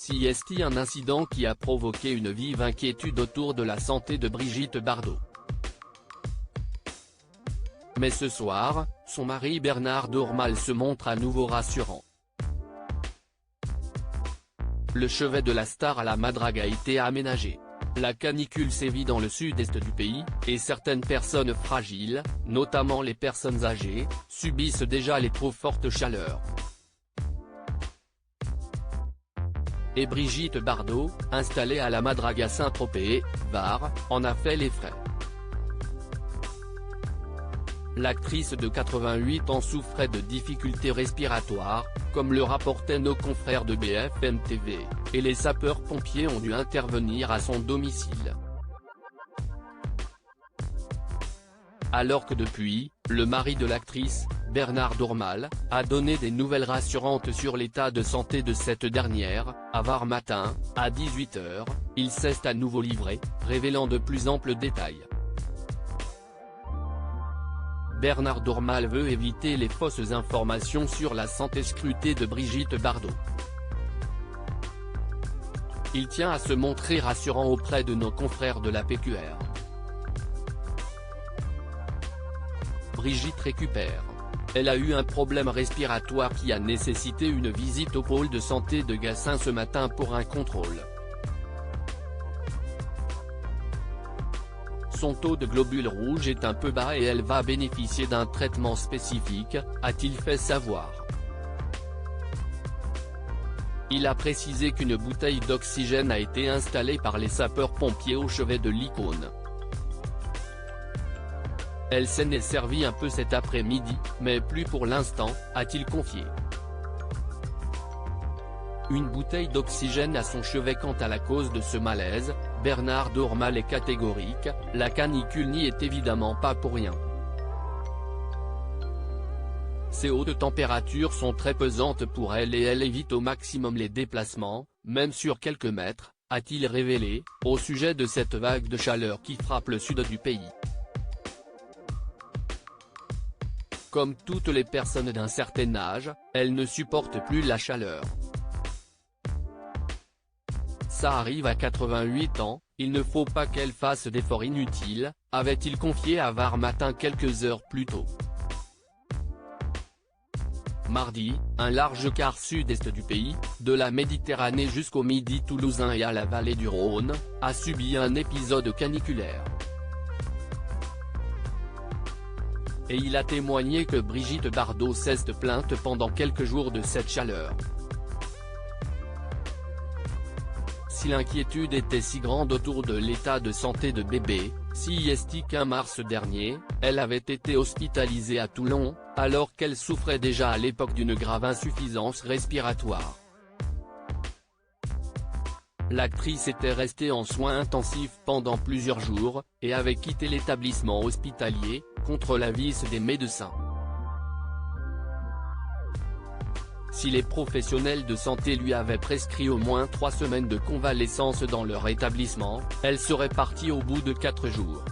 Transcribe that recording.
CIST, un incident qui a provoqué une vive inquiétude autour de la santé de Brigitte Bardot. Mais ce soir, son mari Bernard Dormal se montre à nouveau rassurant. Le chevet de la star à la Madrague a été aménagé. La canicule sévit dans le sud-est du pays, et certaines personnes fragiles, notamment les personnes âgées, subissent déjà les trop fortes chaleurs. Et Brigitte Bardot, installée à la Madrague à Saint-Tropez, Var, en a fait les frais. L'actrice de 88 ans souffrait de difficultés respiratoires, comme le rapportaient nos confrères de BFM TV, et les sapeurs-pompiers ont dû intervenir à son domicile. Alors que depuis, le mari de l'actrice, Bernard Dormal, a donné des nouvelles rassurantes sur l'état de santé de cette dernière, à Var matin, à 18 h, il s'est à nouveau livré, révélant de plus amples détails. Bernard Dormal veut éviter les fausses informations sur la santé scrutée de Brigitte Bardot. Il tient à se montrer rassurant auprès de nos confrères de la PQR. Brigitte récupère. Elle a eu un problème respiratoire qui a nécessité une visite au pôle de santé de Gassin ce matin pour un contrôle. Son taux de globules rouges est un peu bas et elle va bénéficier d'un traitement spécifique, a-t-il fait savoir. Il a précisé qu'une bouteille d'oxygène a été installée par les sapeurs-pompiers au chevet de l'icône. Elle s'en est servie un peu cet après-midi, mais plus pour l'instant, a-t-il confié. Une bouteille d'oxygène à son chevet. Quant à la cause de ce malaise, Bernard Dormal est catégorique, la canicule n'y est évidemment pas pour rien. Ces hautes températures sont très pesantes pour elle et elle évite au maximum les déplacements, même sur quelques mètres, a-t-il révélé, au sujet de cette vague de chaleur qui frappe le sud du pays. Comme toutes les personnes d'un certain âge, elle ne supporte plus la chaleur. Ça arrive à 88 ans, il ne faut pas qu'elle fasse d'efforts inutiles, avait-il confié à Var Matin quelques heures plus tôt. Mardi, un large quart sud-est du pays, de la Méditerranée jusqu'au Midi toulousain et à la vallée du Rhône, a subi un épisode caniculaire. Et il a témoigné que Brigitte Bardot s'est plainte pendant quelques jours de cette chaleur. Si l'inquiétude était si grande autour de l'état de santé de bébé, CIST qu'en mars dernier, elle avait été hospitalisée à Toulon, alors qu'elle souffrait déjà à l'époque d'une grave insuffisance respiratoire. L'actrice était restée en soins intensifs pendant plusieurs jours, et avait quitté l'établissement hospitalier, contre l'avis des médecins. Si les professionnels de santé lui avaient prescrit au moins 3 semaines de convalescence dans leur établissement, elle serait partie au bout de 4 jours.